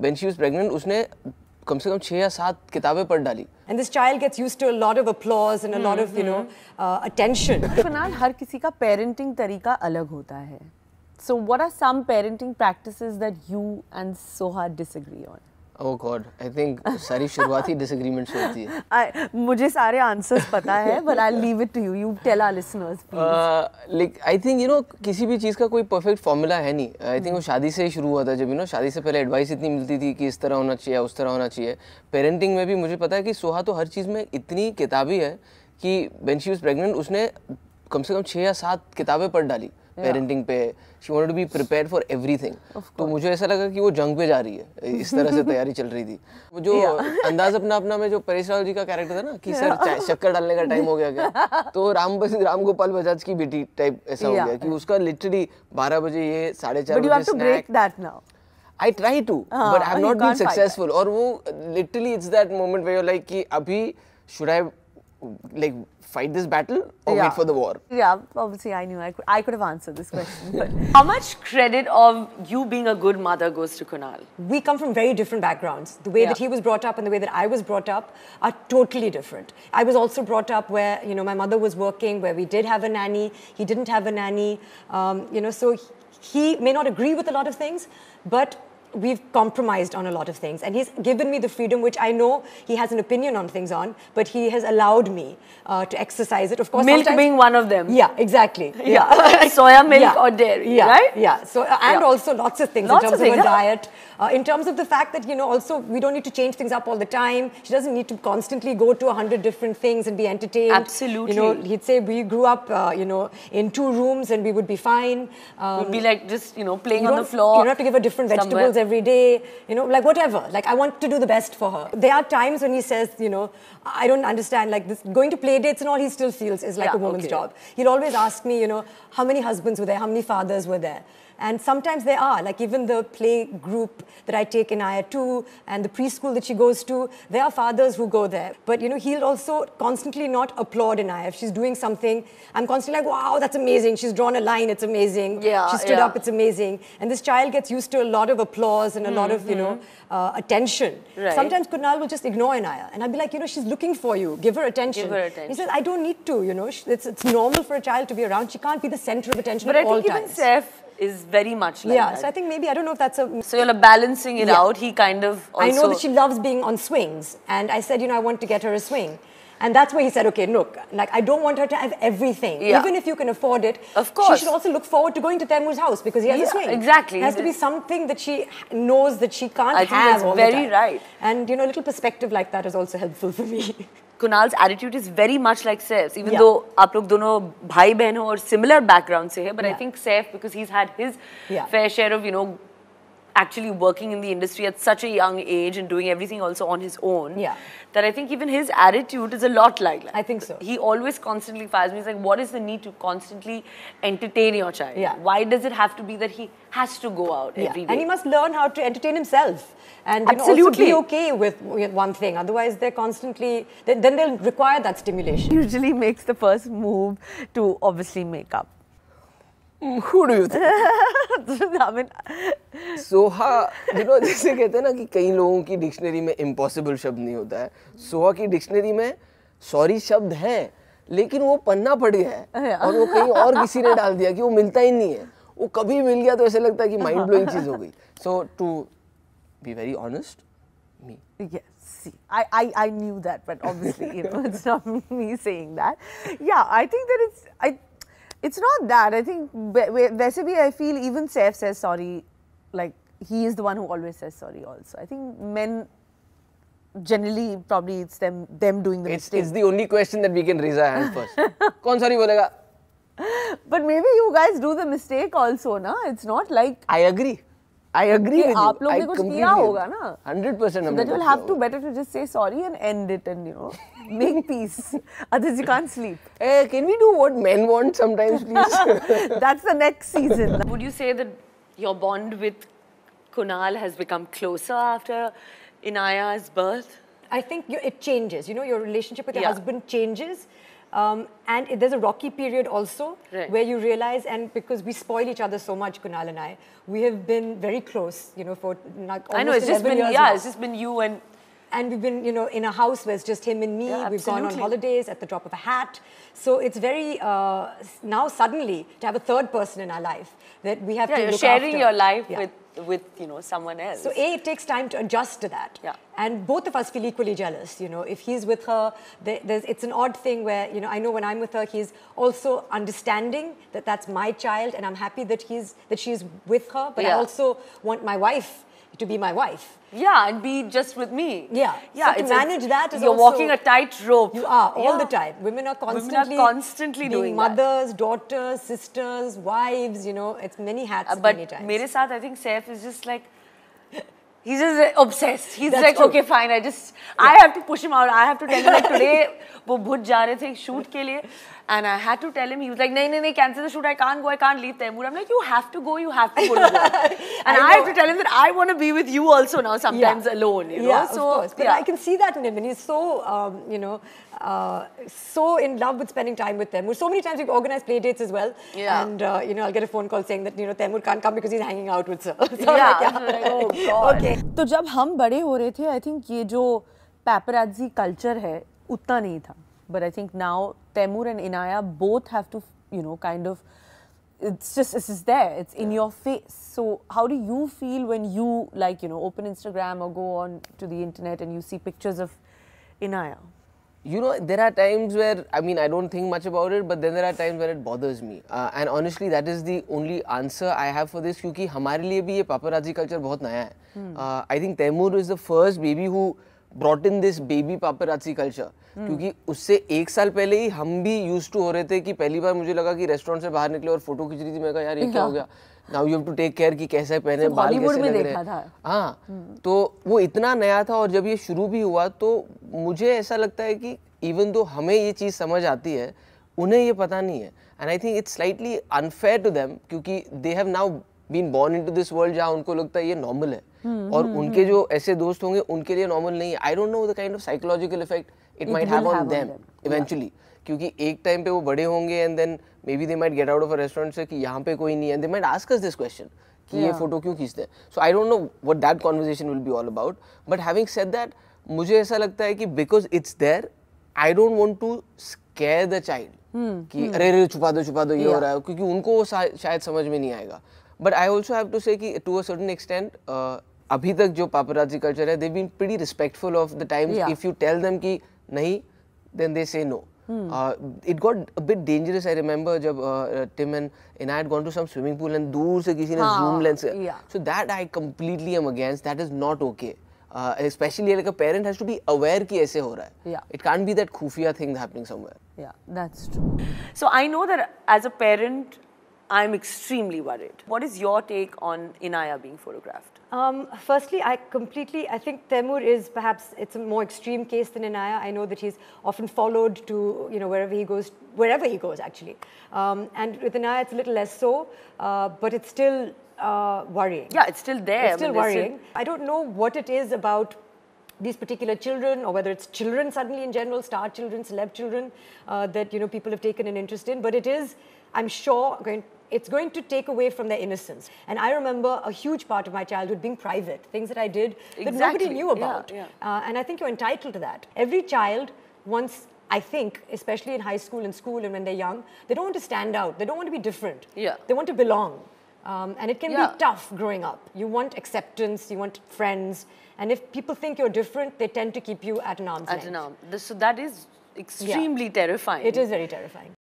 when she was pregnant उसने कम से कम 6 या 7 किताबें पढ़ डाली. And this child gets used to a lot of applause and a lot of, you know, attention. Kunal, हर किसी का parenting तरीका अलग होता है. So what are some parenting practices that you and Soha disagree on? Oh God, I think सारी शुरुआती disagreements होती है. मुझे सारे answers पता है, but I'll leave it to you. You tell our listeners, please. Like I think you know किसी भी चीज़ का कोई perfect formula है नहीं. I think वो शादी से ही शुरू हुआ था जब शादी से पहले advice इतनी मिलती थी कि इस तरह होना चाहिए उस तरह होना चाहिए. Parenting में भी मुझे पता है कि सोहा तो हर चीज़ में इतनी किताबी है कि when she was pregnant उसने कम से कम 6 या 7 किताबें पढ़ डाली. पेरेंटिंग पे she wanted to be prepared for everything. तो मुझे ऐसा लगा कि वो जंग पे जा रही है, इस तरह से तैयारी चल रही थी. वो जो अंदाज अपना अपना में जो परेश रावल जी का कैरेक्टर था ना कि सर शक्कर डालने का टाइम हो गया क्या, तो राम गोपाल बजाज की बेटी टाइप ऐसा हो गया कि उसका लिटरली 12 बजे ये 4:30 बजे. But you have to break that now. I try to, but I have not been successful. और वो literally it's that moment where you're like कि अभी should I like fight this battle or wait for the war? Yeah, obviously I knew I could have answered this question. But how much credit of you being a good mother goes to Kunal? We come from very different backgrounds. The way that he was brought up and the way that I was brought up are totally different. I was also brought up where, you know, my mother was working, where we did have a nanny, he didn't have a nanny, you know, so he may not agree with a lot of things, but we've compromised on a lot of things, and he's given me the freedom which I know he has an opinion on things on, but he has allowed me to exercise it. Of course, milk being one of them. Yeah, exactly. Yeah, soya milk or dairy, right? Yeah. So and also lots of things in terms of her diet. In terms of the fact that, you know, also we don't need to change things up all the time. She doesn't need to constantly go to 100 different things and be entertained. Absolutely. You know, he'd say we grew up, you know, in 2 rooms and we would be fine. We'd be like just, you know, playing on the floor. You don't have to give her different vegetables every day. You know, like whatever. Like I want to do the best for her. There are times when he says, you know, I don't understand, like this going to play dates and all, he still feels is like a woman's job. He'll always ask me, you know, how many husbands were there, how many fathers were there. And sometimes there are, like even the play group that I take in Aya 2 and the preschool that she goes to, there are fathers who go there. But, you know, he'll also constantly not applaud in Aya. If she's doing something, I'm constantly like, wow, that's amazing. She's drawn a line, it's amazing. She stood up, it's amazing. And this child gets used to a lot of applause and a lot of, you know, attention. Right. Sometimes Kunal will just ignore Inaya. And I'll be like, you know, she's looking for you. Give her attention. Give her attention. He says, I don't need to, you know. It's normal for a child to be around. She can't be the center of attention at all times. But I think even Saif is very much like that. So I think maybe, I don't know if that's a... So you're balancing it out. He kind of also... I know that she loves being on swings. And I said, you know, I want to get her a swing. And that's where he said, okay, look, like I don't want her to have everything. Even if you can afford it, of course, she should also look forward to going to Taimur's house because he has a swing. Exactly. It has to be something that she knows that she can't have all the time. I think that's very right. And, you know, a little perspective like that is also helpful for me. Kunal's attitude is very much like Saif's, even though आप लोग दोनों भाई बहन हो और similar background से है, but I think Saif, because he's had his fair share of, you know, actually working in the industry at such a young age and doing everything also on his own, that I think even his attitude is a lot like that. I think so. He always constantly fires me. He's like, what is the need to constantly entertain your child? Why does it have to be that he has to go out every day? And he must learn how to entertain himself. And you know, also be okay with one thing. Otherwise, they're constantly... Then they'll require that stimulation. Usually makes the first move to obviously make up. Who do you think? I mean, Soha, you know, जैसे कहते हैं ना कि कई लोगों की dictionary में impossible शब्द नहीं होता है. सोहा की डिक्शनरी में sorry शब्द है, लेकिन वो पन्ना पड़ गया है और वो कहीं और किसी ने डाल दिया कि वो मिलता ही नहीं है. वो कभी मिल गया तो ऐसे लगता है कि mind blowing चीज हो गई. So to be very honest, me. Yes. See, I knew that, but obviously, you know, it's not me saying that. Yeah, I think that it's not that. I think, वैसे भी I feel even Saif says sorry, like he is the one who always says sorry also. I think men generally probably it's them doing the mistake. It's the only question that we can raise our hands first. कौन sorry बोलेगा? But maybe you guys do the mistake also, na? It's not like... I agree with you. आप लोग ने कुछ किया होगा ना? 100% हमने. That you'll have to better to just say sorry and end it and, you know, make peace. Otherwise you can't sleep. Hey, can we do what men want sometimes, please? That's the next season. Would you say that your bond with Kunal has become closer after Inaya's birth? I think it changes. You know, your relationship with your husband changes. And there's a rocky period also right. where you realize, and because we spoil each other so much, Kunal and I, we have been very close, you know, for like almost I know, it's just 11 been, years yeah, now. it's just been you and... And we've been, you know, in a house where it's just him and me. Yeah, we've gone on absolutely. holidays at the drop of a hat. So it's very, now suddenly, to have a third person in our life that we have to look after. You're sharing your life Yeah. with, you know, someone else. So A, it takes time to adjust to that. Yeah. And both of us feel equally jealous, you know. If he's with her, it's an odd thing where, you know, I know when I'm with her, he's also understanding that that's my child and I'm happy that she's with her. But I also want my wife to be my wife. Yeah, and be just with me. Yeah. Yeah. So to manage that is you're also... walking a tightrope. You are, all the time. Women are constantly doing being that. mothers, daughters, sisters, wives, you know, it's many hats But many times. mere saath, I think Saif is just like, he's just obsessed. He's That's like, true. okay, fine, I have to push him out. I have to tell him like today, वो भुज जा रहे थे shoot के लिए. And I had to tell him, he was like, no, cancel the shoot, I can't go, I can't leave Taimur. I'm like, you have to go to work. And I have to tell him that I want to be with you also now, sometimes alone, you know. Yeah, so, of course. But I can see that in him, and he's so, you know, so in love with spending time with Taimur. So many times we've organized play dates as well. Yeah. And, you know, I'll get a phone call saying that, you know, Taimur can't come because he's hanging out with Sir. So yeah, I'm like, oh God. Okay. तो जब हम बड़े हो रहे थे, I think ये जो paparazzi culture है, उतना नहीं था. But I think now Taimur and Inaya both have to, you know, kind of, it's just there, it's in your face. So how do you feel when you, like, you know, open Instagram or go on to the internet and you see pictures of Inaya? You know, there are times where, I mean, I don't think much about it, but then there are times when it bothers me. And honestly, that is the only answer I have for this, because हमारे लिए भी ये paparazzi culture बहुत नया है. I think Taimur is the first baby who brought in this baby paparazzi culture. क्योंकि उससे एक साल पहले ही हम भी used to हो रहे थे कि पहली बार मुझे लगा कि रेस्टोरेंट से बाहर निकले और फोटो खींच रही थी, मैं कहा यार ये क्या हो गया, now you have to take care कि कैसे पहने, बाल कैसे लग रहे हैं. हाँ, तो वो इतना नया था और जब ये शुरू भी हुआ तो मुझे ऐसा लगता है कि इवन दो हमें ये चीज़ समझ आती है, उन्हें ये पता नहीं है. And I think it's slightly unfair to them, क्योंकि they have now been born into this world जहाँ उनको लगता है ये नॉर्मल है, और उनके जो ऐसे दोस्त होंगे उनके लिए नॉर्मल नहीं है. I don't know the kind of psychological effect it might have on them eventually, क्योंकि एक टाइम पे वो बड़े होंगे and then maybe they might get out of a restaurant से कि यहाँ पे कोई नहीं है, and they might ask us this question कि ये फोटो क्यों खींचते हैं. So I don't know what that conversation will be all about, but having said that मुझे ऐसा लगता है कि because it's there, I don't want to scare the child कि अरे अरे छुपा दो ये हो रहा है, क्योंकि उनको वो शायद समझ में नहीं आएगा. But I also have to say कि टू अ सर्टेन एक्सटेंट अभी तक जो paparazzi culture है, they've been pretty respectful of the times. If you tell them कि नहीं, then they say no. It got a bit dangerous. I remember जब Tim and I had gone to some swimming pool and दूर से किसी ने zoom lens, so that I completely am against. That is not okay. Especially like a parent has to be aware कि ऐसे हो रहा है. It can't be that खुफिया thing happening somewhere. Yeah, that's true. So I know that as a parent, I'm extremely worried. What is your take on Inaya being photographed? Firstly, I think Taimur is perhaps, it's a more extreme case than Inaya. I know that he's often followed to, you know, wherever he goes actually. And with Inaya, it's a little less so, but it's still worrying. Yeah, it's still there. It's still worrying. I don't know what it is about these particular children, or whether it's children suddenly in general, star children, celeb children, that, you know, people have taken an interest in. But it is, I'm sure, it's going to take away from their innocence. And I remember a huge part of my childhood being private, things that I did that nobody knew about. And I think you're entitled to that. Every child wants, I think, especially in high school and school and when they're young, they don't want to stand out. They don't want to be different. They want to belong. And it can be tough growing up. You want acceptance, you want friends. And if people think you're different, they tend to keep you at an arm's length. So that is extremely terrifying. It is very terrifying.